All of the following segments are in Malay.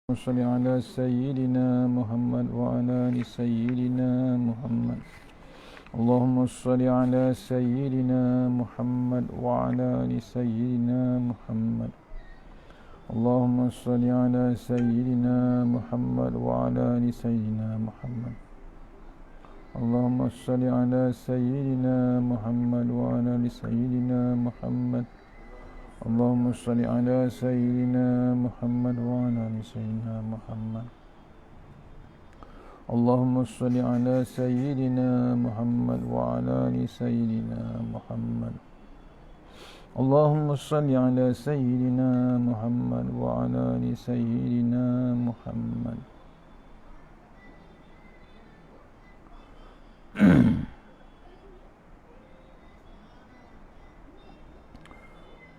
صل على سيدنا محمد وعلى آل سيدنا محمد. اللهم صل على سيدنا محمد وعلى آل سيدنا محمد. اللهم صل على سيدنا محمد وعلى آل سيدنا محمد. اللهم صل على سيدنا محمد وعلى آل سيدنا محمد. اللهم صل على سيدنا محمد وعلى آل سيدنا محمد. اللهم صل على سيدنا محمد وعلى آل سيدنا محمد. اللهم صل على سيدنا محمد وعلى آل سيدنا محمد.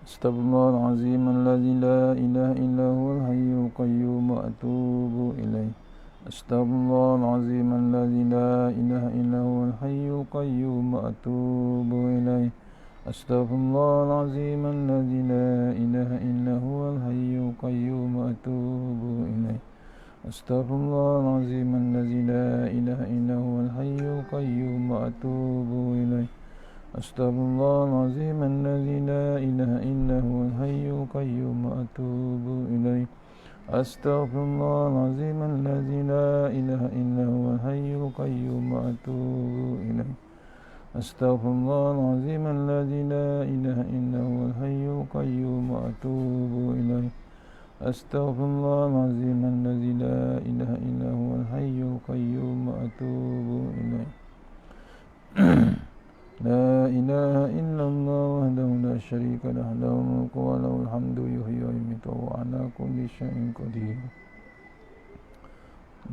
Astaghfirullahalazim alladzi la ilaha illa huwal hayyul qayyum wa atubu ilaih. Astaghfirullahalazim alladzi la ilaha illa huwal hayyul qayyum wa atubu ilaih. Astaghfirullahalazim alladzi la ilaha illa huwal hayyul qayyum wa atubu ilaih. Astaghfirullahalazim alladzi la ilaha illa huwal hayyul qayyum wa atubu ilaih. Astaghfirullahalazim alladzi la ilaha illa huwal hayyul qayyum wa atubu ilaih. Astaghfirullahalazim alladzi la ilaha illa huwal hayyul qayyum wa atubu ilaih. Astaghfirullahalazim alladzi la ilaha illa huwal hayyul qayyum wa atubu ilaih. Astaghfirullahalazim alladzi la ilaha illa huwal hayyul qayyum wa atubu ilaih. لا إله إلا الله وحده لا شريك له له الملك وله الحمد يحيي ويميت وهو على كل شيء قدير.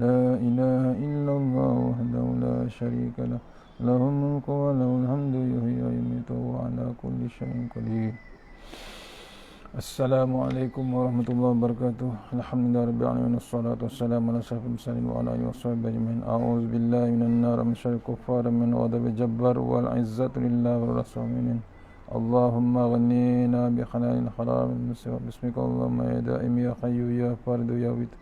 لا إله إلا الله وحده لا شريك له له الملك وله الحمد يحيي ويميت وهو على كل شيء قدير. Assalamualaikum warahmatullahi wabarakatuh. Alhamdulillahirabbil alamin wassalatu wassalamu ala asyrafil mursalin wa ala alihi washabbihi ajmain. A'udzu billahi minan nar min syarril kuffar min ghadabil jabbar wal izzatu lillahi wa rasulih. Allahumma ghnina bi halalil haram bismika Allahumma ya daim ya hayyu ya fardu ya wit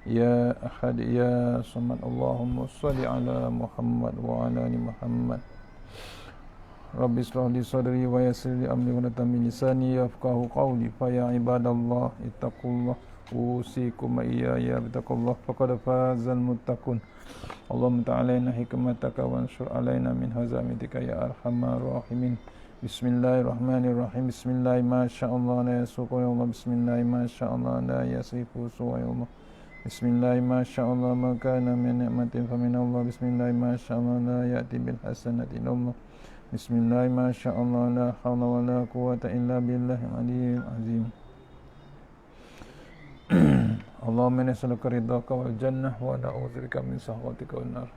ya ahad ya samad. Allahumma shalli ala Muhammad wa ala ali Muhammad. Rabbi ishrah li sadri wa yassir li amri wa min lisani yafqahu qawli. Fa ya ibadallah ittaqullah usikum iyaya bittaqullah faqad fazal muttaqun. Allahumma ta'alaina hikmataka wa anshur alaina min hazamitika ya arhamar rahimin. Bismillahirrahmanirrahim. Bismillahi ma sya'allah la yasuqu ya Allah. Bismillahi ma sya'allah la yasifu suwa ya Allah. Bismillahi ma sya'allah ma kana min ni'matin fa min Allah. Bismillahi ma sya'allah la ya'ti bil hasanati illa Allah. Bismillah masyaallah la haula wala quwwata illa billahil aliyyil azim. Allahumma inna nas'aluka ridhaka wal jannah wa na'udzubika min sakhatika wan nar.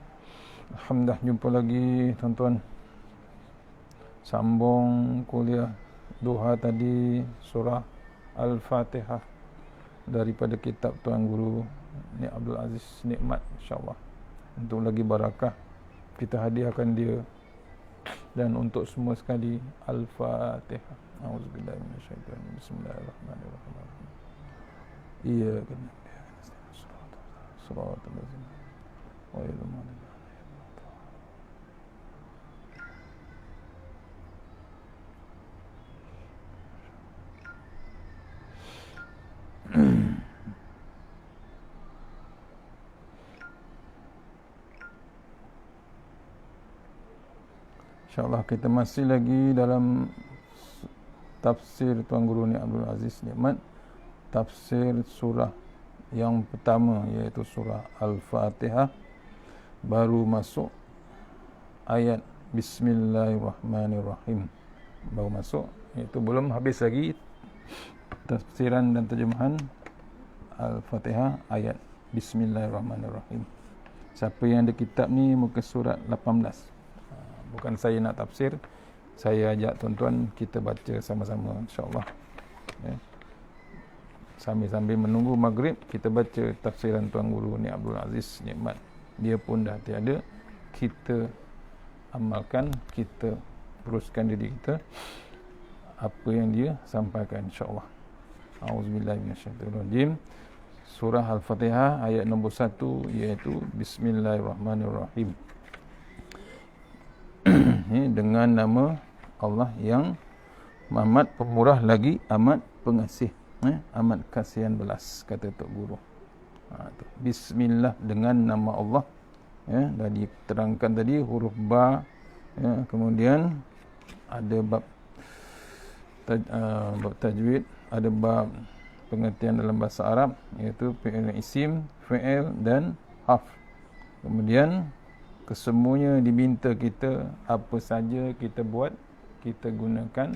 Alhamdulillah, jumpa lagi tuan-tuan. Sambung kuliah duha tadi surah Al-Fatihah daripada kitab Tuan Guru Ni Abdul Aziz Nikmat, insya-Allah. Untuk lagi barakah kita hadiahkan dia. Dan untuk semua sekali, Al-Fatihah. A'udzubillahi minasyaitonir rajim. Bismillahirrahmanirrahim. Iya kan. Shiratal ladzina ghairil maghdubi InsyaAllah kita masih lagi dalam tafsir Tuan Guru Ni Abdul Aziz Nikmat. Tafsir surah yang pertama, iaitu surah Al-Fatihah. Baru masuk ayat Bismillahirrahmanirrahim. Baru masuk, iaitu belum habis lagi tafsiran dan terjemahan Al-Fatihah ayat Bismillahirrahmanirrahim. Siapa yang ada kitab ni, muka surat 18. Bukan saya nak tafsir, saya ajak tuan-tuan kita baca sama-sama, insya-Allah. Ya. Sambil-sambil menunggu maghrib, kita baca tafsiran Tuan Guru Ni Abdul Aziz Nikmat. Dia pun dah tiada, kita amalkan, kita teruskan diri kita apa yang dia sampaikan, insya-Allah. Auzubillahi minasyaitonir rajim. surah Al-Fatihah ayat nombor 1, iaitu Bismillahirrahmanirrahim. Dengan nama Allah yang amat pemurah lagi amat pengasih, amat kasihan belas, kata Tok Guru. Bismillah, dengan nama Allah. Dah diterangkan tadi huruf ba, kemudian ada bab tajwid, ada bab pengertian dalam bahasa Arab, iaitu fi'il isim, fi'il dan harf. Kemudian kesemuanya diminta kita, apa saja kita buat, kita gunakan,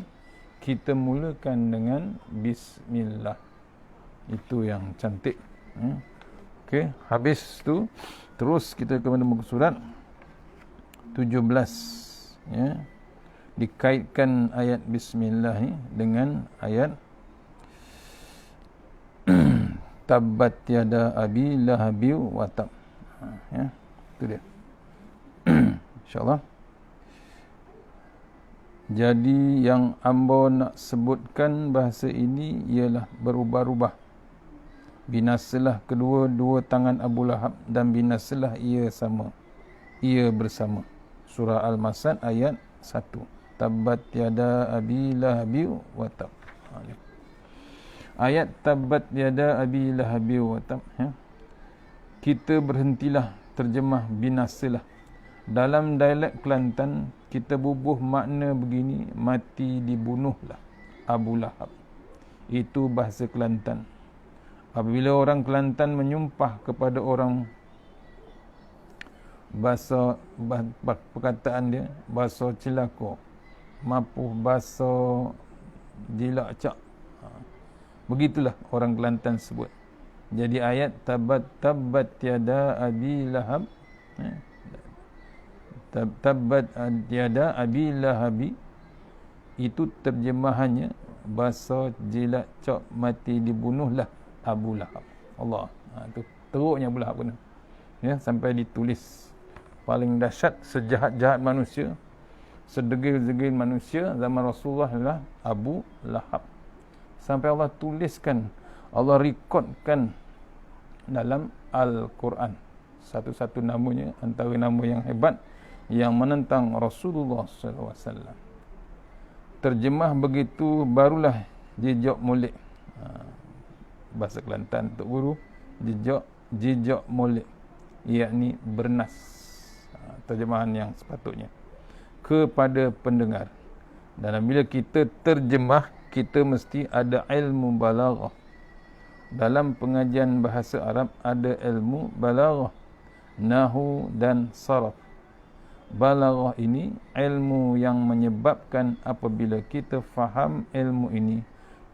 kita mulakan dengan Bismillah. Itu yang cantik. Okey, habis tu terus kita kepada muka surat 17, dikaitkan ayat Bismillah ni dengan ayat Tabbat yada abi lahabi wa tab. Itu dia. InsyaAllah. Jadi yang ambo nak sebutkan bahasa ini ialah berubah-ubah. Binasalah kedua-dua tangan Abu Lahab dan binasalah ia bersama. Surah Al-Masad ayat 1. Tabbat yada abi lahabi wa tab. Ayat Tabbat yada abi lahabi wa tab, kita berhentilah terjemah binasalah. Dalam dialek Kelantan, kita bubuh makna begini, mati dibunuhlah Abu Lahab. Itu bahasa Kelantan. Apabila orang Kelantan menyumpah kepada orang, bahasa perkataan dia, bahasa celaka, mapuh bahasa jilak cak. Begitulah orang Kelantan sebut. Jadi ayat tabbat yada abi lahab, Tabbat yada abi lahabi, itu terjemahannya bahasa jilat cok, mati dibunuhlah Abu Lahab. Allah. Tu teruknya Abu Lahab kena. Sampai ditulis paling dahsyat, sejahat-jahat manusia, sedegil-degil manusia zaman Rasulullah adalah Abu Lahab. Sampai Allah tuliskan, Allah rekodkan dalam Al-Quran. Satu-satu namanya antara nama yang hebat yang menentang Rasulullah SAW. Terjemah begitu barulah jejak molek. Bahasa Kelantan Tok Guru, jejak molek, yakni bernas. Terjemahan yang sepatutnya kepada pendengar. Dan bila kita terjemah, kita mesti ada ilmu balaghah. Dalam pengajian bahasa Arab ada ilmu balaghah, nahu dan saraf. Balaghah ini ilmu yang menyebabkan apabila kita faham ilmu ini,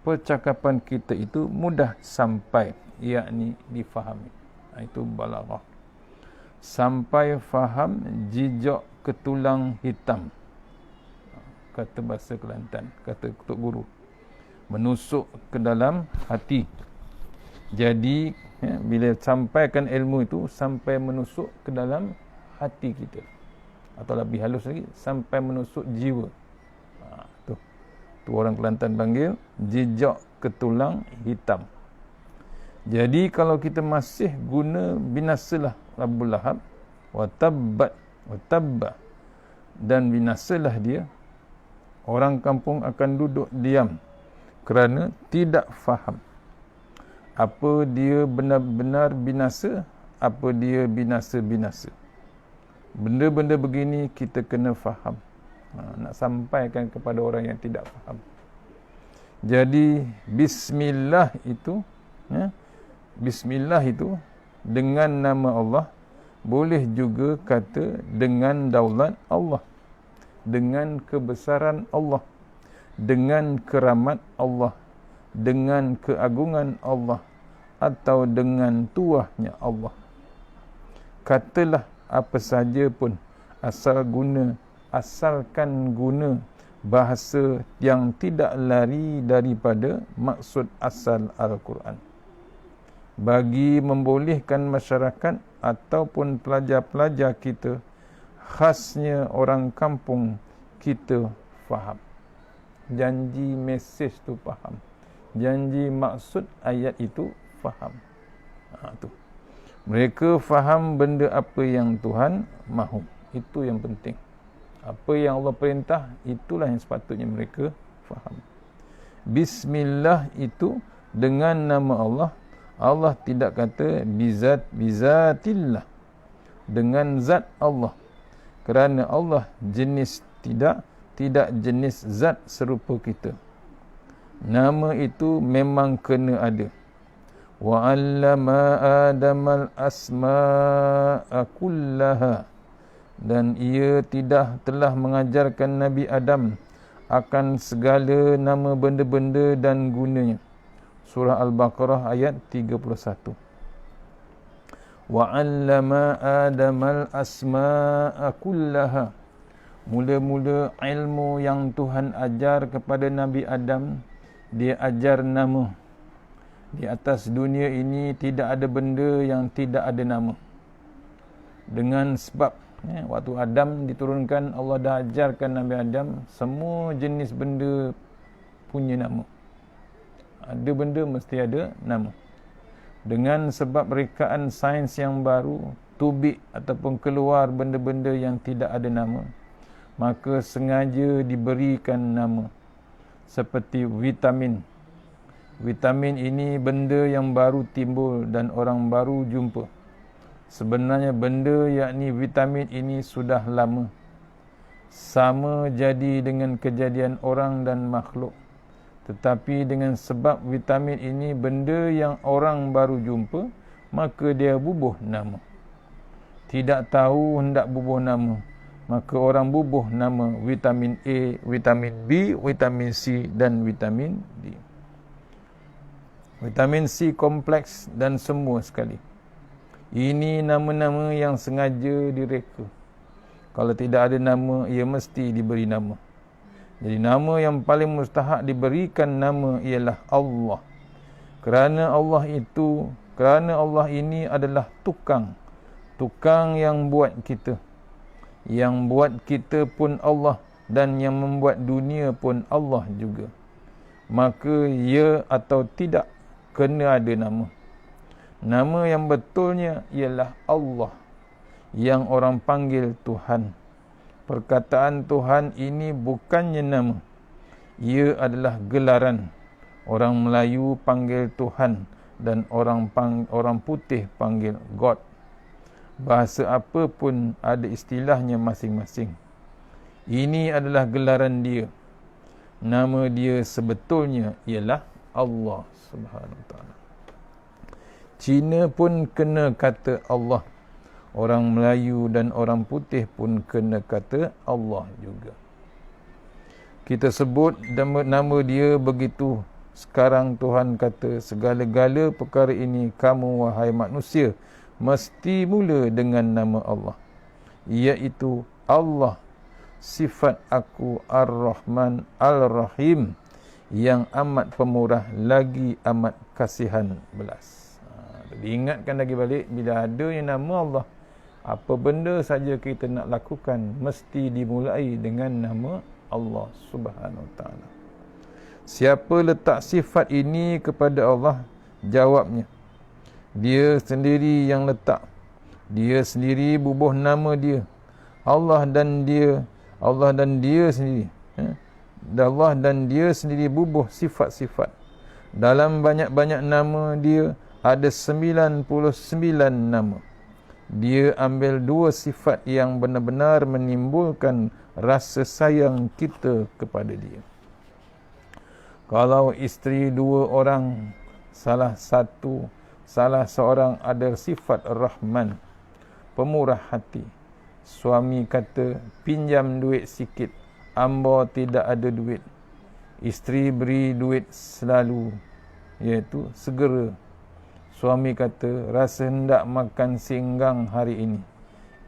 percakapan kita itu mudah sampai, yakni difahami. Itu balaghah. Sampai faham jejak ke tulang hitam, kata bahasa Kelantan, kata Tok Guru, menusuk ke dalam hati. Jadi bila sampaikan ilmu itu sampai menusuk ke dalam hati kita, atau lebih halus lagi, sampai menusuk jiwa. Tu orang Kelantan panggil jejak ke tulang hitam. Jadi kalau kita masih guna binasalah Abu Lahab wa tabba, dan binasalah dia, orang kampung akan duduk diam kerana tidak faham apa dia benar-benar binasa, apa dia binasa-binasa. Benda-benda begini kita kena faham. Nak sampaikan kepada orang yang tidak faham. Jadi Bismillah itu, Bismillah itu dengan nama Allah, boleh juga kata dengan daulat Allah, dengan kebesaran Allah, dengan keramat Allah, dengan keagungan Allah, atau dengan tuahnya Allah. Katalah apa saja pun, asalkan guna bahasa yang tidak lari daripada maksud asal Al-Quran. Bagi membolehkan masyarakat ataupun pelajar-pelajar kita, khasnya orang kampung kita, faham. Janji mesej tu faham. Janji maksud ayat itu faham. Tu. Mereka faham benda apa yang Tuhan mahu. Itu yang penting. Apa yang Allah perintah, itulah yang sepatutnya mereka faham. Bismillah itu dengan nama Allah. Allah tidak kata bizatillah, dengan zat Allah. Kerana Allah jenis tidak jenis zat serupa kita. Nama itu memang kena ada. Wa 'allama Adamal asma'a kullaha, dan ia telah mengajarkan Nabi Adam akan segala nama benda-benda dan gunanya. Surah Al-Baqarah ayat 31. Wa 'allama Adamal asma'a kullaha. Mula-mula ilmu yang Tuhan ajar kepada Nabi Adam, dia ajar nama. Di atas dunia ini tidak ada benda yang tidak ada nama. Dengan sebab waktu Adam diturunkan, Allah dah ajarkan Nabi Adam semua jenis benda punya nama. Ada benda mesti ada nama. Dengan sebab rekaan sains yang baru, tubik ataupun keluar benda-benda yang tidak ada nama, maka sengaja diberikan nama. Seperti vitamin. Vitamin ini benda yang baru timbul dan orang baru jumpa. Sebenarnya benda yakni vitamin ini sudah lama. Sama jadi dengan kejadian orang dan makhluk. Tetapi dengan sebab vitamin ini benda yang orang baru jumpa, maka dia bubuh nama. Tidak tahu hendak bubuh nama, maka orang bubuh nama vitamin A, vitamin B, vitamin C dan vitamin D. Vitamin C kompleks dan semua sekali. Ini nama-nama yang sengaja direka. Kalau tidak ada nama, ia mesti diberi nama. Jadi nama yang paling mustahak diberikan nama ialah Allah. Kerana Allah ini adalah tukang yang buat kita. Yang buat kita pun Allah, dan yang membuat dunia pun Allah juga. Maka ya atau tidak kena ada nama. Nama yang betulnya ialah Allah, yang orang panggil Tuhan. Perkataan Tuhan ini bukannya nama. Ia adalah gelaran. Orang Melayu panggil Tuhan dan orang putih panggil God. Bahasa apa pun ada istilahnya masing-masing. Ini adalah gelaran dia. Nama dia sebetulnya ialah Allah Subhanahu Wa Taala. Cina pun kena kata Allah. Orang Melayu dan orang putih pun kena kata Allah juga. Kita sebut nama dia begitu. Sekarang Tuhan kata, segala-gala perkara ini kamu wahai manusia mesti mula dengan nama Allah, iaitu Allah. Sifat aku Ar-Rahman Al-Rahim, yang amat pemurah lagi amat kasihan belas. Diingatkan lagi balik, bila ada yang nama Allah, apa benda saja kita nak lakukan mesti dimulai dengan nama Allah Subhanahu Wa Taala. Siapa letak sifat ini kepada Allah? Jawabnya, dia sendiri yang letak. Dia sendiri bubuh nama dia. Allah dan dia sendiri. Allah dan dia sendiri bubuh sifat-sifat. Dalam banyak-banyak nama dia ada 99 nama. Dia ambil dua sifat yang benar-benar menimbulkan rasa sayang kita kepada dia. Kalau isteri dua orang, salah seorang ada sifat Rahman, pemurah hati. Suami kata, pinjam duit sikit, amba tidak ada duit. Isteri beri duit selalu, iaitu segera. Suami kata, rasa hendak makan singgang hari ini.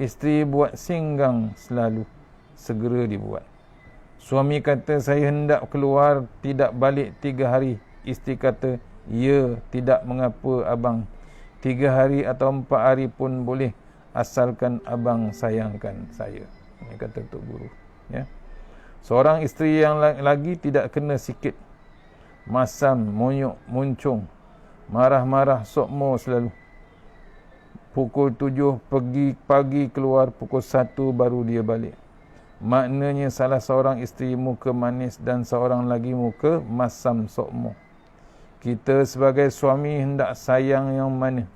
Isteri buat singgang selalu, segera dibuat. Suami kata, saya hendak keluar, tidak balik 3 hari. Isteri kata, ya, tidak mengapa abang. 3 hari atau 4 hari pun boleh, asalkan abang sayangkan saya. Ini kata Tok Guru. Ya. Seorang isteri yang lagi tidak kena sikit. Masam, monyok, muncung. Marah-marah sokmo selalu. pukul 7 pergi pagi, keluar pukul 1 baru dia balik. Maknanya salah seorang isteri muka manis dan seorang lagi muka masam sokmo. Kita sebagai suami hendak sayang yang mana?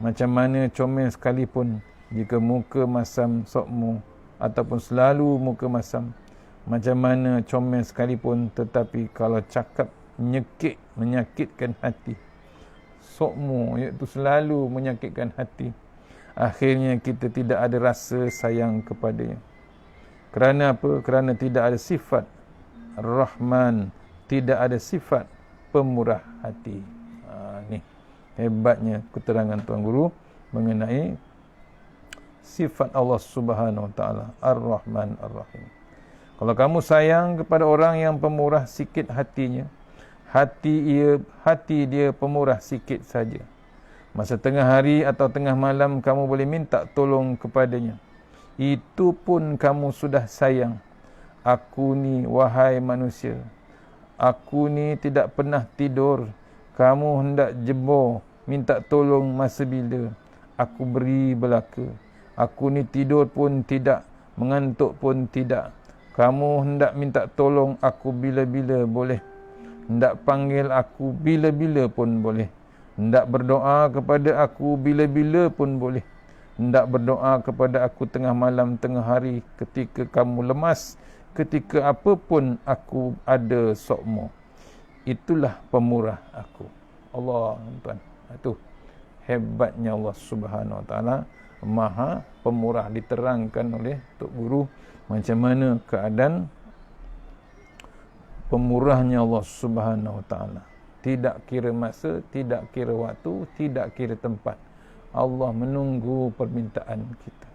Macam mana comel sekalipun, jika muka masam sokmo ataupun selalu muka masam, macam mana comel sekalipun, tetapi kalau cakap menyakitkan hati, sokmo iaitu selalu menyakitkan hati, akhirnya kita tidak ada rasa sayang kepadanya. Kerana apa? Kerana tidak ada sifat Rahman, tidak ada sifat pemurah hati. Ni hebatnya keterangan Tuan Guru mengenai sifat Allah Subhanahu Wa Taala Ar-Rahman Ar-Rahim. Kalau kamu sayang kepada orang yang pemurah sikit hatinya, hati dia pemurah sikit saja, masa tengah hari atau tengah malam kamu boleh minta tolong kepadanya, itu pun kamu sudah sayang. Aku ni, wahai manusia, aku ni tidak pernah tidur, kamu hendak jebur minta tolong masa bila? Aku beri belaka. Aku ni tidur pun tidak, mengantuk pun tidak, kamu hendak minta tolong aku bila-bila boleh, hendak panggil aku bila-bila pun boleh, hendak berdoa kepada aku bila-bila pun boleh, hendak berdoa kepada aku tengah malam, tengah hari, ketika kamu lemas, ketika apa pun aku ada sokmo. Itulah pemurah aku. Allah, tuan. Itu hebatnya Allah Subhanahu Wa Taala, Maha Pemurah. Diterangkan oleh Tok Guru macam mana keadaan pemurahnya Allah Subhanahu Wa Taala. Tidak kira masa, tidak kira waktu, tidak kira tempat. Allah menunggu permintaan kita.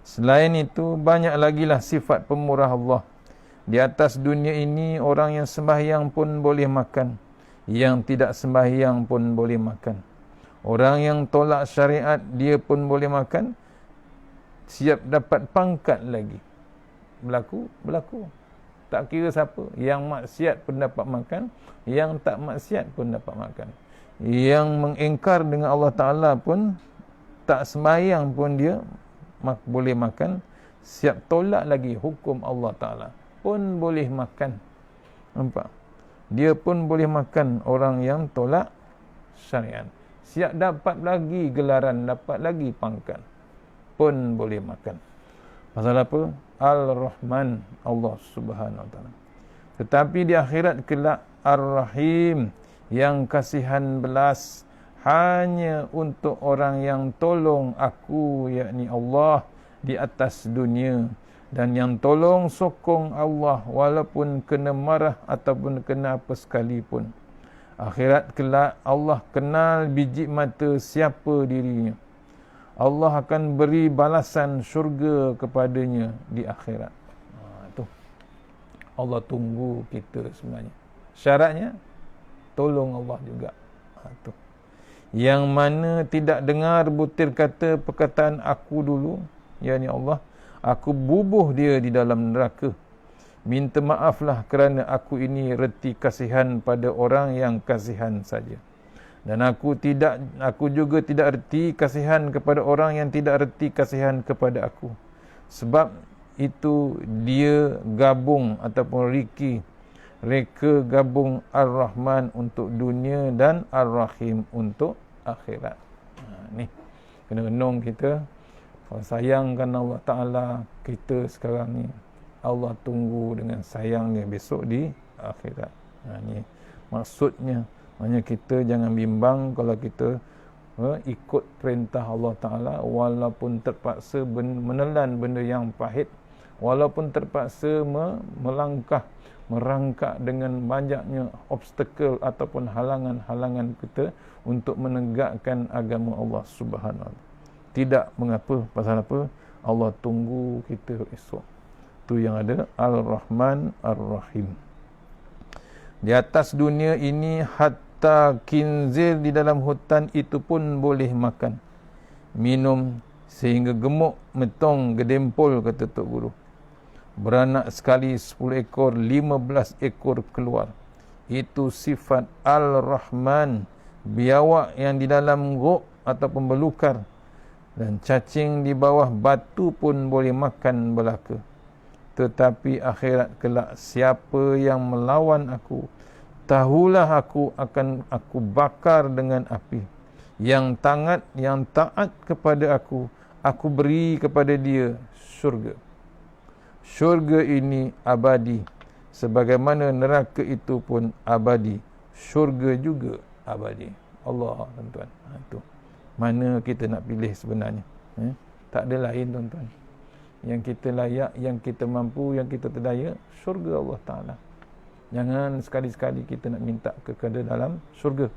Selain itu, banyak lagi lah sifat pemurah Allah. Di atas dunia ini, orang yang sembahyang pun boleh makan, yang tidak sembahyang pun boleh makan. Orang yang tolak syariat, dia pun boleh makan, siap dapat pangkat lagi. Berlaku. Tak kira siapa. Yang maksiat pun dapat makan, yang tak maksiat pun dapat makan. Yang mengingkar dengan Allah Ta'ala pun, tak sembahyang pun dia boleh makan, siap tolak lagi hukum Allah Ta'ala pun boleh makan. Nampak? Dia pun boleh makan, orang yang tolak syariat. Siap dapat lagi gelaran, dapat lagi pangkat, pun boleh makan. Pasal apa? Al-Rahman, Allah Subhanahu Wa Taala. Tetapi di akhirat kelak Ar-Rahim, yang kasihan belas, hanya untuk orang yang tolong aku, yakni Allah, di atas dunia, dan yang tolong sokong Allah walaupun kena marah ataupun kena apa sekalipun. Akhirat kelak Allah kenal biji mata siapa dirinya. Allah akan beri balasan syurga kepadanya di akhirat. Itu Allah tunggu kita sebenarnya. Syaratnya tolong Allah juga. Itu. Yang mana tidak dengar butir kata perkataan aku dulu, yakni Allah, aku bubuh dia di dalam neraka. Minta maaflah kerana aku ini reti kasihan pada orang yang kasihan saja. Dan aku juga tidak reti kasihan kepada orang yang tidak reti kasihan kepada aku. Sebab itu dia gabung ataupun reka gabung Ar-Rahman untuk dunia dan Ar-Rahim untuk akhirat. Ni kena renung kita. Kalau sayangkan Allah Ta'ala kita sekarang ni, Allah tunggu dengan sayangnya besok di akhirat. Ni maksudnya. Maknanya kita jangan bimbang kalau kita ikut perintah Allah Ta'ala, walaupun terpaksa menelan benda yang pahit, walaupun terpaksa merangkak dengan banyaknya obstacle ataupun halangan-halangan kita untuk menegakkan agama Allah Subhanahu Wa Taala. Tidak mengapa, pasal apa? Allah tunggu kita esok. Tu yang ada Al-Rahman Ar-Rahim. Di atas dunia ini, hatta khinzir di dalam hutan itu pun boleh makan, minum, sehingga gemuk, metong, gedempul, kata Tok Guru. Beranak sekali 10 ekor, 15 ekor keluar. Itu sifat Al-Rahman, biawak yang di dalam gok ataupun belukar, Dan cacing di bawah batu pun boleh makan belaka. Tetapi akhirat kelak, siapa yang melawan aku, tahulah aku akan aku bakar dengan api. Yang taat kepada aku beri kepada dia syurga. Syurga ini abadi, sebagaimana neraka itu pun abadi. Syurga juga abadi. Allah, tuan-tuan. Itu mana kita nak pilih sebenarnya? Tak ada lain, tuan-tuan. Yang kita layak, yang kita mampu, yang kita terdaya, syurga Allah Ta'ala. Jangan sekali-sekali kita nak minta kepada dalam syurga,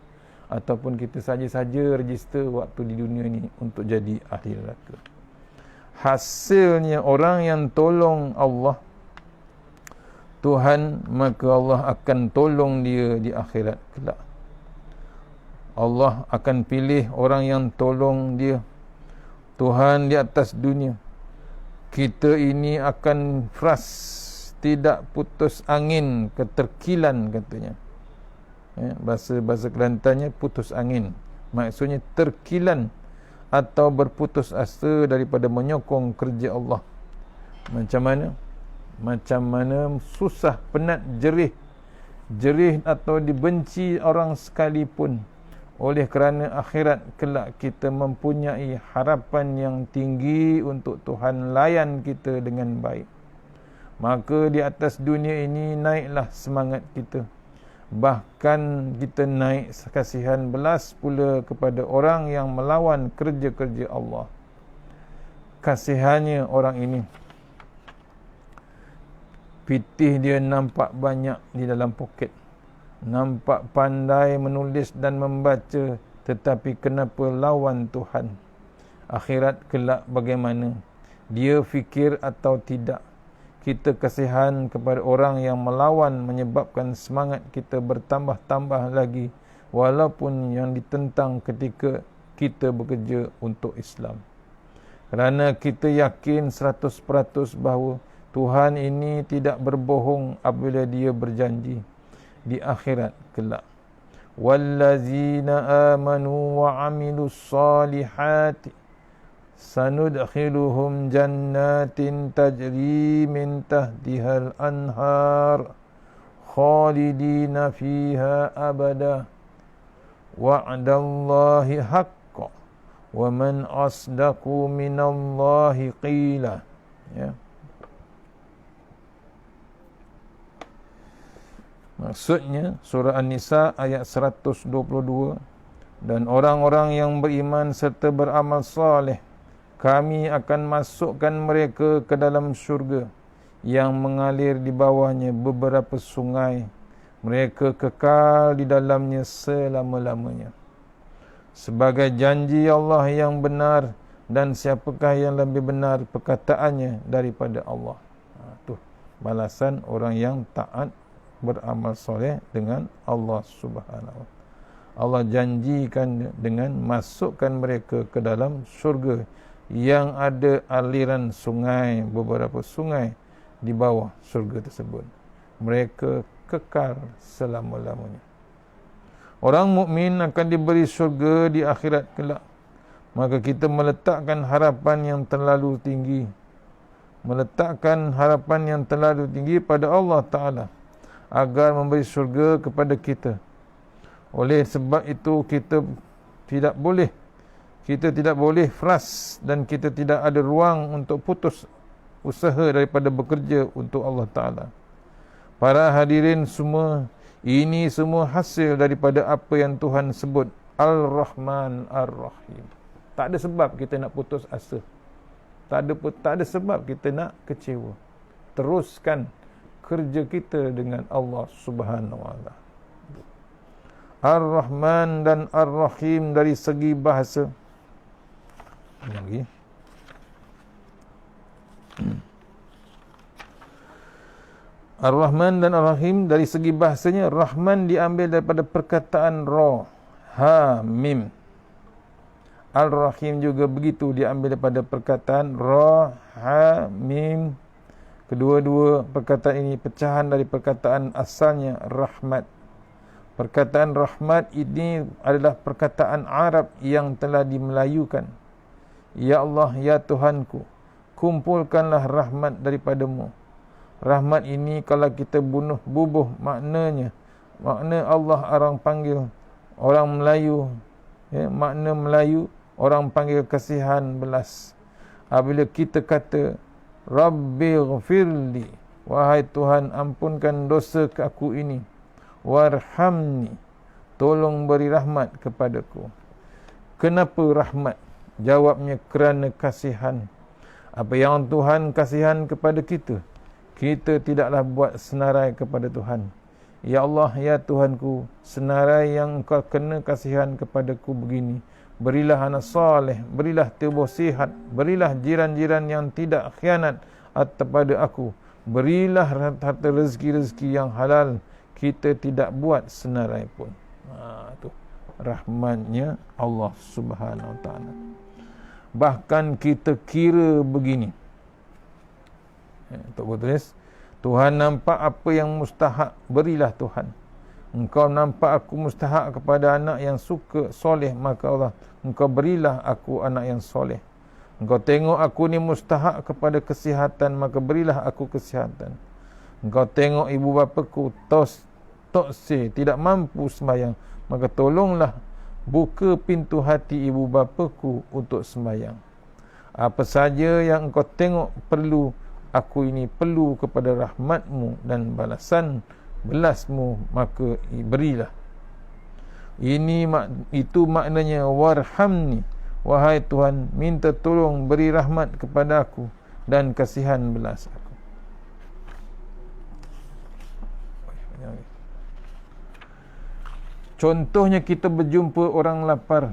ataupun kita saja-saja register waktu di dunia ni untuk jadi ahli neraka. Hasilnya orang yang tolong Allah Tuhan, maka Allah akan tolong dia di akhirat kelak. Allah akan pilih orang yang tolong dia Tuhan di atas dunia. Kita ini akan tidak putus angin, keterkilan katanya. Bahasa Kelantannya putus angin. Maksudnya terkilan atau berputus asa daripada menyokong kerja Allah. Macam mana? Macam mana susah, penat, jerih atau dibenci orang sekalipun, oleh kerana akhirat kelak kita mempunyai harapan yang tinggi untuk Tuhan layan kita dengan baik. Maka di atas dunia ini naiklah semangat kita. Bahkan kita naik kasihan belas pula kepada orang yang melawan kerja-kerja Allah. Kasihannya orang ini, pitih dia nampak banyak di dalam poket, nampak pandai menulis dan membaca, tetapi kenapa lawan Tuhan? Akhirat kelak bagaimana? Dia fikir atau tidak? Kita kasihan kepada orang yang melawan, menyebabkan semangat kita bertambah-tambah lagi, walaupun yang ditentang ketika kita bekerja untuk Islam. Kerana kita yakin 100% bahawa Tuhan ini tidak berbohong apabila dia berjanji di akhirat kelak. Wallazina amanu wa amilus salihati sanudkhiluhum jannatin tajri min tahtihal anhar khalidina fiha abada wa'dallahi haqqan wa man asdaqu minallahi qila. Ya. Maksudnya surah An-Nisa ayat 122, dan orang-orang yang beriman serta beramal soleh, kami akan masukkan mereka ke dalam syurga yang mengalir di bawahnya beberapa sungai. Mereka kekal di dalamnya selama-lamanya. Sebagai janji Allah yang benar, dan siapakah yang lebih benar perkataannya daripada Allah? Itu balasan orang yang taat beramal soleh dengan Allah Subhanahu. Allah janjikan dengan masukkan mereka ke dalam syurga yang ada aliran sungai, beberapa sungai di bawah syurga tersebut. Mereka kekal selama-lamanya. Orang mukmin akan diberi syurga di akhirat kelak. Maka kita meletakkan harapan yang terlalu tinggi, pada Allah Ta'ala agar memberi syurga kepada kita. Oleh sebab itu kita tidak boleh frust, dan kita tidak ada ruang untuk putus usaha daripada bekerja untuk Allah Ta'ala. Para hadirin semua, ini semua hasil daripada apa yang Tuhan sebut Al-Rahman Ar-Rahim. Tak ada sebab kita nak putus asa. Tak ada sebab kita nak kecewa. Teruskan kerja kita dengan Allah Subhanahu wa Ta'ala. Ar-Rahman dan Ar-Rahim dari segi bahasa. Lagi. Ar-Rahman dan Ar-Rahim dari segi bahasanya, Rahman diambil daripada perkataan Ra, Ha, Mim. Al-Rahim juga begitu, diambil daripada perkataan Ra, Ha, Mim. Kedua-dua perkataan ini pecahan dari perkataan asalnya Rahmat. Perkataan Rahmat ini adalah perkataan Arab yang telah dimelayukan, Ya Allah, ya Tuhanku, kumpulkanlah rahmat daripadamu. Rahmat ini kalau kita bubuh makna Allah orang panggil orang Melayu, makna Melayu orang panggil kasihan belas. Apabila kita kata Rabbighfirli, wahai Tuhan ampunkan dosa ke aku ini, warhamni, tolong beri rahmat kepadaku. Kenapa rahmat? Jawabnya kerana kasihan. Apa yang Tuhan kasihan kepada kita, kita tidaklah buat senarai kepada Tuhan. Ya Allah, ya Tuhanku, senarai yang Engkau kena kasihan kepadaku begini. Berilah anak soleh, berilah tubuh sihat, berilah jiran-jiran yang tidak khianat kepada aku. Berilah harta rezeki-rezeki yang halal. Kita tidak buat senarai pun. Itu rahmatnya Allah Subhanahu Wa Taala. Bahkan kita kira begini. Tok tulis, Tuhan nampak apa yang mustahak, berilah Tuhan. Engkau nampak aku mustahak kepada anak yang suka soleh, maka Allah, Engkau berilah aku anak yang soleh. Engkau tengok aku ni mustahak kepada kesihatan, maka berilah aku kesihatan. Engkau tengok ibu bapaku toksir, tidak mampu sembahyang, maka tolonglah buka pintu hati ibu bapaku untuk sembahyang. Apa saja yang engkau tengok perlu, aku ini perlu kepada rahmatmu dan balasan belasmu, maka berilah. Itu maknanya warhamni, wahai Tuhan, minta tolong beri rahmat kepada aku dan kasihan belas aku. Contohnya kita berjumpa orang lapar,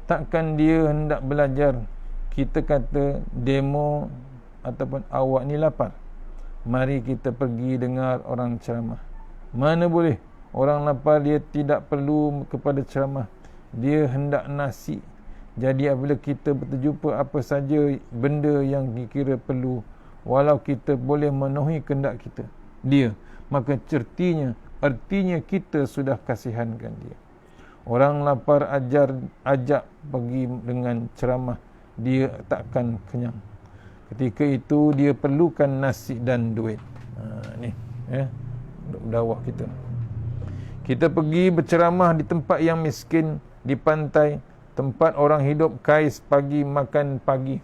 takkan dia hendak belajar. Kita kata demo ataupun awak ni lapar, mari kita pergi dengar orang ceramah. Mana boleh, orang lapar dia tidak perlu kepada ceramah, dia hendak nasi. Jadi apabila kita berjumpa apa saja benda yang dikira perlu, walau kita boleh memenuhi kehendak kita, dia, maka artinya kita sudah kasihankan dia. Orang lapar ajak pergi dengan ceramah, dia takkan kenyang. Ketika itu dia perlukan nasi dan duit. Ni untuk dakwah kita. Kita pergi berceramah di tempat yang miskin, di pantai, tempat orang hidup kais pagi makan pagi.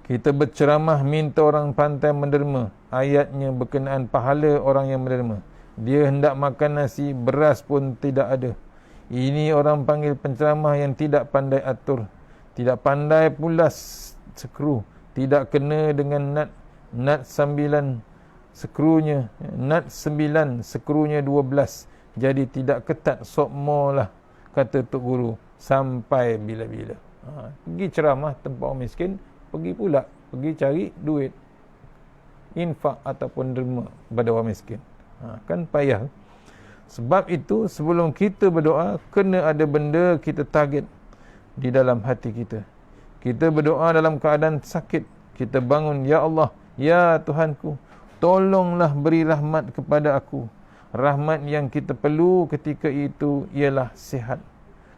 Kita berceramah minta orang pantai menderma. Ayatnya berkenaan pahala orang yang menderma. Dia hendak makan nasi, beras pun tidak ada. Ini orang panggil penceramah yang tidak pandai atur, tidak pandai pula skru, tidak kena dengan nat 9 skrunya, nat 9 skrunya 12. Jadi tidak ketat sokmo lah, kata Tok Guru, sampai bila-bila. Pergi ceramah tempat orang miskin, pergi cari duit, infak ataupun derma pada orang miskin. Kan payah. Sebab itu sebelum kita berdoa, kena ada benda kita target di dalam hati kita. Kita berdoa dalam keadaan sakit, kita bangun, ya Allah, ya Tuhanku, tolonglah beri rahmat kepada aku. Rahmat yang kita perlu ketika itu ialah sihat.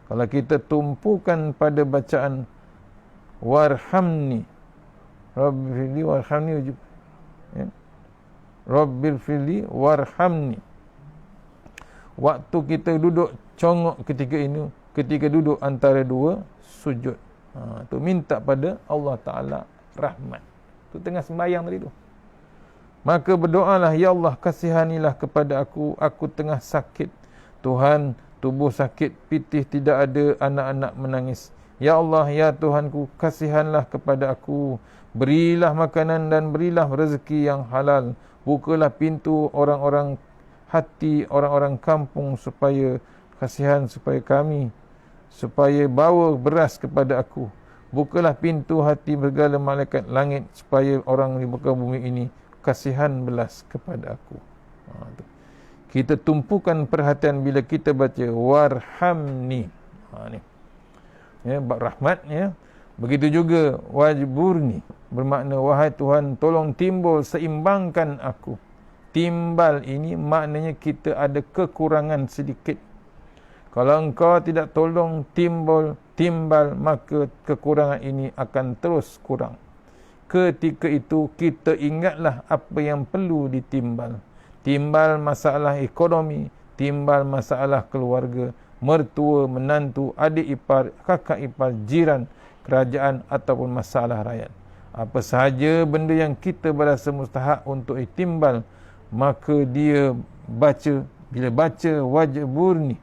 Kalau kita tumpukan pada bacaan warhamni, Rabbil warhamni, Rabbil firli warhamni. Waktu kita duduk congok ketika duduk antara dua sujud, tu minta pada Allah Ta'ala rahmat. Tu tengah sembahyang tadi tu. Maka berdoalah, ya Allah, kasihanilah kepada aku tengah sakit. Tuhan, tubuh sakit, pitih tidak ada, anak-anak menangis. Ya Allah, ya Tuhanku, kasihanlah kepada aku. Berilah makanan dan berilah rezeki yang halal. Bukalah pintu orang-orang hati, orang-orang kampung supaya kasihan, supaya kami, supaya bawa beras kepada aku. Bukalah pintu hati bergala malaikat langit supaya orang di muka bumi ini kasihan belas kepada aku. Kita tumpukan perhatian bila kita baca warhamni. Ni. Bab rahmat, Begitu juga wajburni, bermakna wahai Tuhan, tolong timbul seimbangkan aku. Timbal ini maknanya kita ada kekurangan sedikit. Kalau engkau tidak tolong timbal, maka kekurangan ini akan terus kurang. Ketika itu kita ingatlah apa yang perlu ditimbal. Timbal masalah ekonomi, timbal masalah keluarga, mertua, menantu, adik ipar, kakak ipar, jiran, kerajaan ataupun masalah rakyat. Apa sahaja benda yang kita berasa mustahak untuk ditimbal, maka dia baca, bila baca wajibur ni,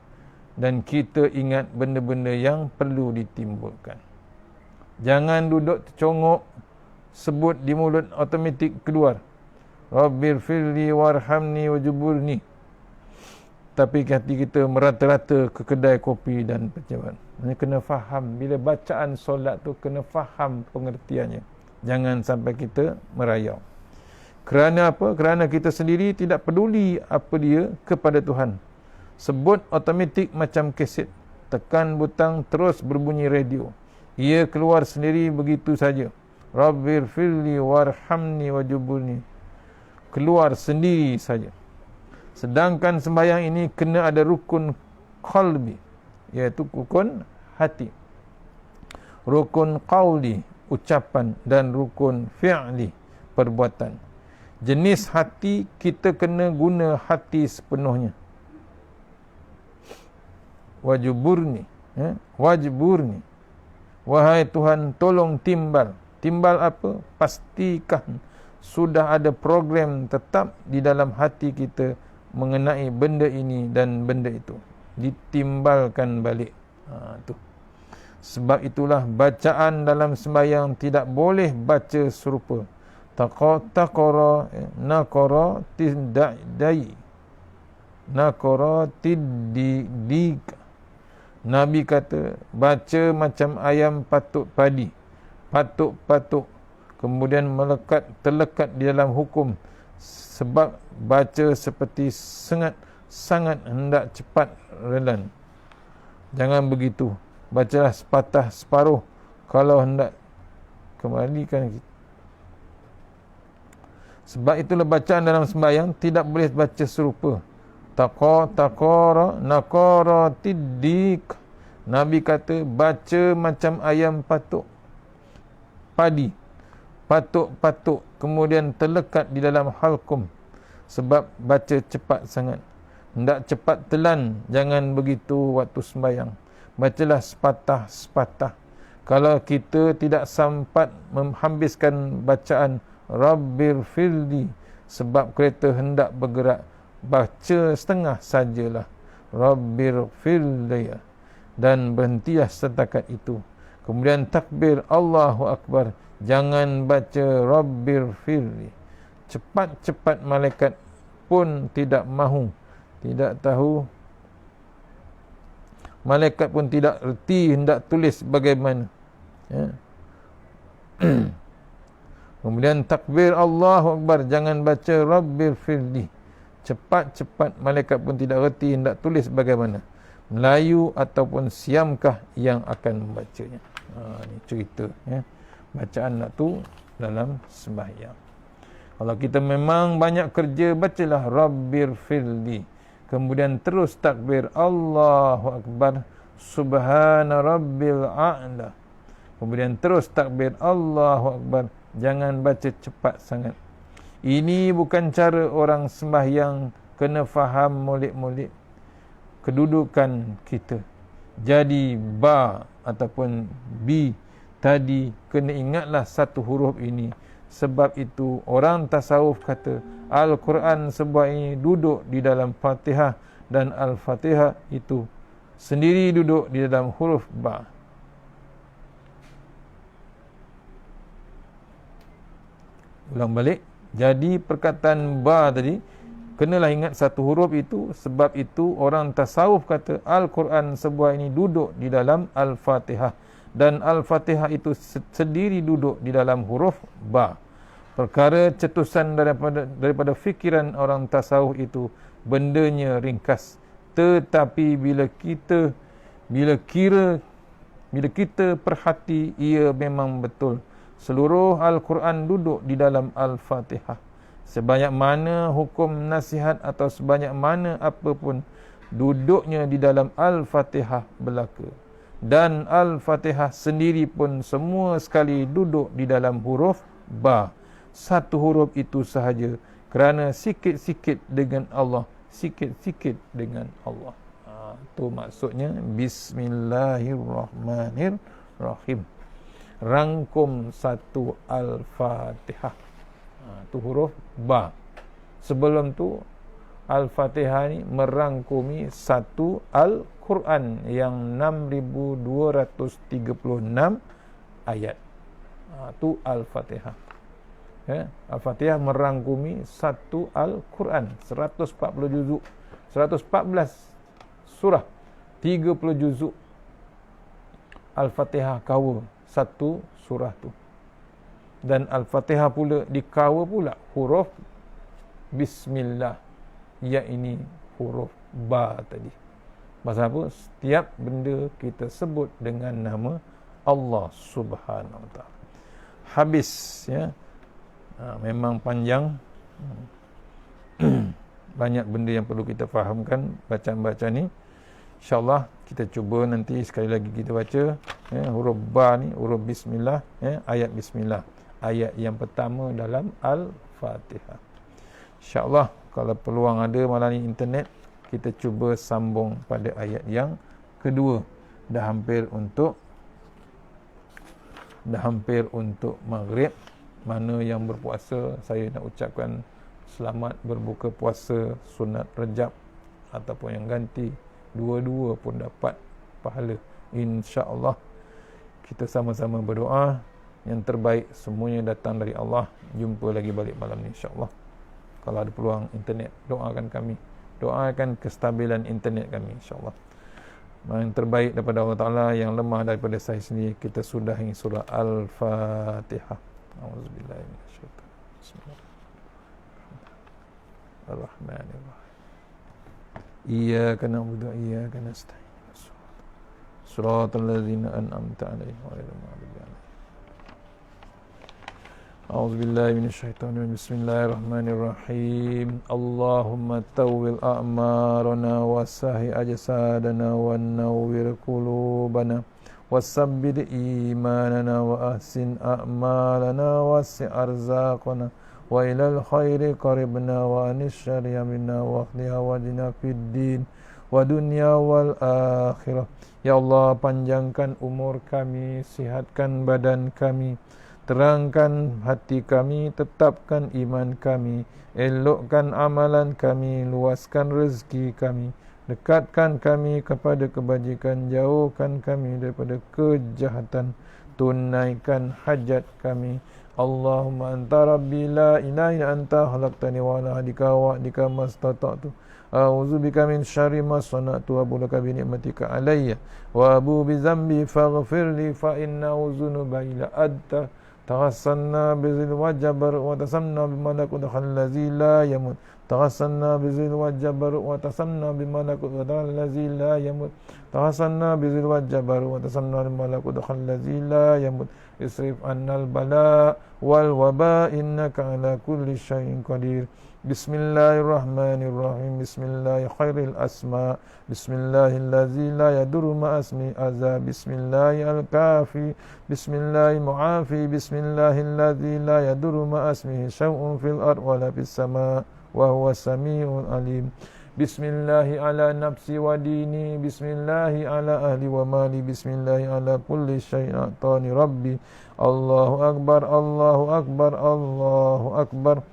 dan kita ingat benda-benda yang perlu ditimbulkan. Jangan duduk tercongok, sebut di mulut automatik keluar, Rabbir firli warhamni wajuburni, tapi hati kita merata-rata ke kedai kopi dan pejabat. Kena faham, bila bacaan solat tu kena faham pengertiannya. Jangan sampai kita merayau. Kerana apa? Kerana kita sendiri tidak peduli apa dia kepada Tuhan. Sebut automatik macam kaset. Tekan butang, terus berbunyi radio. Ia keluar sendiri begitu saja. Rabbir firli warhamni wajuburni. Keluar sendiri saja. Sedangkan sembahyang ini kena ada rukun qalbi, iaitu rukun hati, rukun qauli, ucapan, dan rukun fi'li, perbuatan. Jenis hati, kita kena guna hati sepenuhnya. Wajuburni, wajiburni, wahai Tuhan, tolong timbal. Timbal apa? Pastikan sudah ada program tetap di dalam hati kita mengenai benda ini dan benda itu. Ditimbalkan balik. Tu. Sebab itulah bacaan dalam sembahyang tidak boleh baca serupa. Taqara naqara tidai. Naqara tiddik. Nabi kata, baca macam ayam patuk padi. Patuk-patuk. Kemudian terlekat di dalam hukum. Sebab baca seperti sangat hendak cepat relan. Jangan begitu. Bacalah sepatah separuh kalau hendak kembalikan kita. Sebab itulah bacaan dalam sembahyang tidak boleh baca serupa. Taqara naqara tiddik. Nabi kata, baca macam ayam patuk padi. Patuk-patuk, kemudian terlekat di dalam halqum. Sebab baca cepat sangat. Hendak cepat telan, jangan begitu waktu sembahyang. Bacalah sepatah-sepatah. Kalau kita tidak sempat menghabiskan bacaan Rabbir firli, sebab kereta hendak bergerak, baca setengah sajalah Rabbir firli, dan berhentilah setakat itu. Kemudian takbir Allahu Akbar. Jangan baca Rabbir firli. Cepat-cepat malaikat pun tidak mahu, tidak tahu. Malaikat pun tidak reti hendak tulis bagaimana. Ya. Kemudian takbir Allahu Akbar. Jangan baca Rabbir firli. Cepat-cepat malaikat pun tidak reti hendak tulis bagaimana. Melayu ataupun siamkah yang akan membacanya. Ini cerita. Ya. Bacaan nak tu dalam sembahyang. Kalau kita memang banyak kerja, bacalah Rabbir firli. Kemudian terus takbir Allahu Akbar, Subhana Rabbil A'la. Kemudian terus takbir Allahu Akbar. Jangan baca cepat sangat. Ini bukan cara orang sembahyang. Kena faham molek-molek kedudukan kita. Jadi ba ataupun bi tadi, kena ingatlah satu huruf ini. Sebab itu orang tasawuf kata Al-Quran sebuah ini duduk di dalam Fatihah, dan Al-Fatihah itu sendiri duduk di dalam huruf ba. Ulang balik. Jadi perkataan ba tadi, kenalah ingat satu huruf itu. Sebab itu orang tasawuf kata Al-Quran sebuah ini duduk di dalam Al-Fatihah, dan Al-Fatihah itu sendiri duduk di dalam huruf ba. Perkara cetusan daripada fikiran orang tasawuf itu bendanya ringkas. Tetapi bila kita perhati, ia memang betul. Seluruh Al-Quran duduk di dalam Al-Fatihah. Sebanyak mana hukum nasihat atau sebanyak mana apapun, duduknya di dalam Al-Fatihah belaka. Dan Al-Fatihah sendiri pun semua sekali duduk di dalam huruf ba. Satu huruf itu sahaja, kerana sikit-sikit dengan Allah, sikit-sikit dengan Allah. Tu maksudnya Bismillahirrahmanirrahim. Rangkum satu Al-Fatihah. Tu huruf ba. Sebelum tu Al-Fatihah ni merangkumi satu Al-Quran yang 6236 ayat. Tu Al-Fatihah. Al-Fatihah merangkumi satu Al-Quran, 140 juzuk, 114 surah, 30 juzuk. Al-Fatihah kawa satu surah tu. Dan Al-Fatihah pula dikawa pula huruf Bismillah, yakni huruf ba tadi. Pasal apa? Setiap benda kita sebut dengan nama Allah Subhanahu Wa Taala. Habis ya. Memang panjang. Banyak benda yang perlu kita fahamkan bacaan-bacaan ni. InsyaAllah kita cuba nanti sekali lagi kita baca huruf ba ni, huruf Bismillah, ayat Bismillah, ayat yang pertama dalam Al-Fatihah. InsyaAllah kalau peluang ada malam ni internet, kita cuba sambung pada ayat yang kedua. Dah hampir untuk maghrib. Mana yang berpuasa, saya nak ucapkan selamat berbuka puasa sunat Rejab, ataupun yang ganti, dua-dua pun dapat pahala. InsyaAllah kita sama-sama berdoa. Yang terbaik semuanya datang dari Allah. Jumpa lagi balik malam ni insyaAllah. Kalau ada peluang internet, doakan kami, doakan kestabilan internet kami insyaAllah. Yang terbaik daripada Allah Ta'ala, yang lemah daripada saya sendiri. Kita sudahi surah Al-Fatihah. A'udzubillahi minasyaitanir rajim. Bismillahirrahmanirrahim. Iyyaka na'budu wa iyyaka nasta'in. Shiratal ladzina an'amta 'alaihim ghairil maghdubi 'alaihim. A'udzubillahi minasyaitanir rajim. Bismillahirrahmanirrahim. Allahumma tawwil a'marana wasahi ajsadana wa nawwir qulubana wasabbit imanana wa ahsin a'malana wasi' arzaqana wa ilal khairi qaribna wa anis syarri minna wa khli hawadina fid din wa dunya wal akhirah. Ya Allah, panjangkan umur kami, sihatkan badan kami, terangkan hati kami, tetapkan iman kami, elokkan amalan kami, luaskan rezeki kami, dekatkan kami kepada kebajikan, jauhkan kami daripada kejahatan, tunaikan hajat kami. Allahumma anta rabbi la ilaha illa anta khalaqtani wa ala ahdika wa wa'dika mastata'tu. A'udzubika min syarri ma sana'tu wa abuka bi ni'matika alayya wa abu bi dzambi faghfirli fa innahu dzunuba illa anta. Taghasanna bizil wajabar wa tasamna bimalakut khallazi la yamut. Taghasanna bizil wajabar wa tasamna bimalakut khallazi la yamut. Taghasanna bizil wajabar wa tasamna bimalakut khallazi la yamut. Isrif annal bala wal waba innaka ala kulli syai'in qadir. Bismillahirrahmanirrahim. Bismillahi khairil asma. Bismillahillazi la yadurru ma'asmi azab. Bismillahi al-kafi. Bismillahi mu'afi. Bismillahillazi la yadurru ma'asmihi syai'un fil ard wa la fis sama' wa huwa sami'un alim. Bismillahi ala nafsi wa dini. Bismillahi ala ahli wa mali. Bismillahi ala kulli syai'in atani rabbi. Allahu akbar, Allahu akbar, Allahu akbar.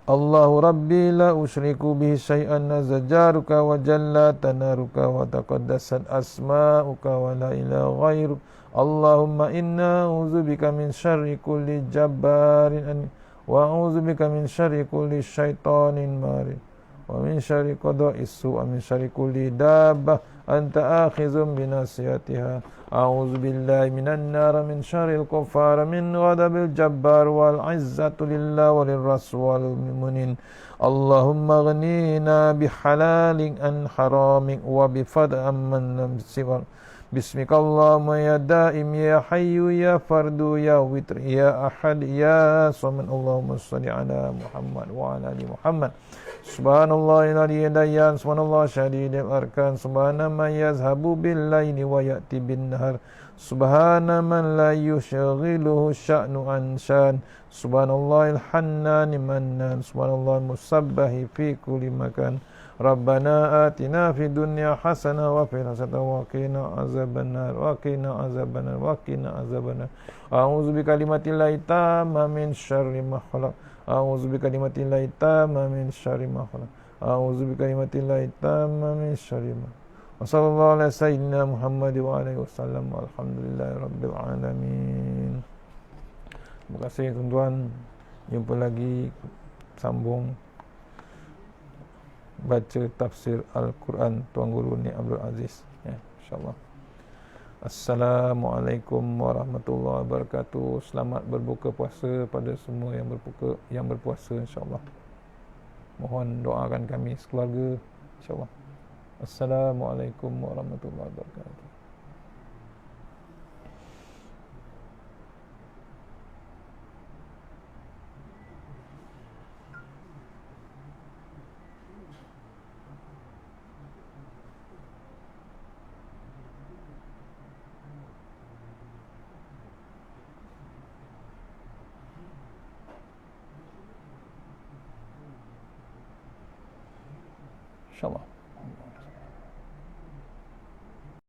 Allahu Rabbi la usyriku bihi syai'an nazajaruka wa jalla tanaruka wa taqaddasat asma'uka wa la ilaha ghairuk. Allahumma inna a'udzubika min syarri kulli jabbarin wa a'udzubika min syarri kulli syaitanin marid wa min syarri qada'is su' wa min syarri kulli dabbah anta akhizum binasiyatiha. A'udzubillahi minan nar min syarril kuffar min ghadabil jabbar wal izzatu lillahi walil rasul wal mu'minin. Allahumma ghnina bihalalin an haramin wa bifad'an man siwak. Bismikallahumma ya daim ya hayyu ya fardu ya witr ya ahad ya samad. Allahumma salli ala Muhammad wa ala ali Muhammad Subhanallah alladhi dayan, subhanallah syadidil arkan, subhana man yazhabu bil laili wa ya'ti bin nahar, subhana man la yushghiluhu sya'nu anshan, subhanallahil hannani mannan, subhanallah musabbahi fi kulli makan. Rabbana atina fid dunya hasanah wa fil akhirati wa qina azabannar wa qina azabannar wa qina azabannar. A'udzu bikalimatillahit tamma min syarri ma khalaq. A'udzu bikalimatillahi tamma min syarri ma khalaq. A'udzu bikalimatillahi tamma min syarri ma. Wa sallallahu ala sayyidina Muhammad wa alihi wasallam. Alhamdulillahirabbil alamin. Terima kasih tuan-tuan. Jumpa lagi, sambung baca tafsir Al-Quran Tuan Guru Ni Abdul Aziz, ya, insyaAllah. Assalamualaikum warahmatullahi wabarakatuh. Selamat berbuka puasa pada semua yang berpuasa, insyaAllah. Mohon doakan kami sekeluarga, insyaAllah. Assalamualaikum warahmatullahi wabarakatuh. InsyaAllah.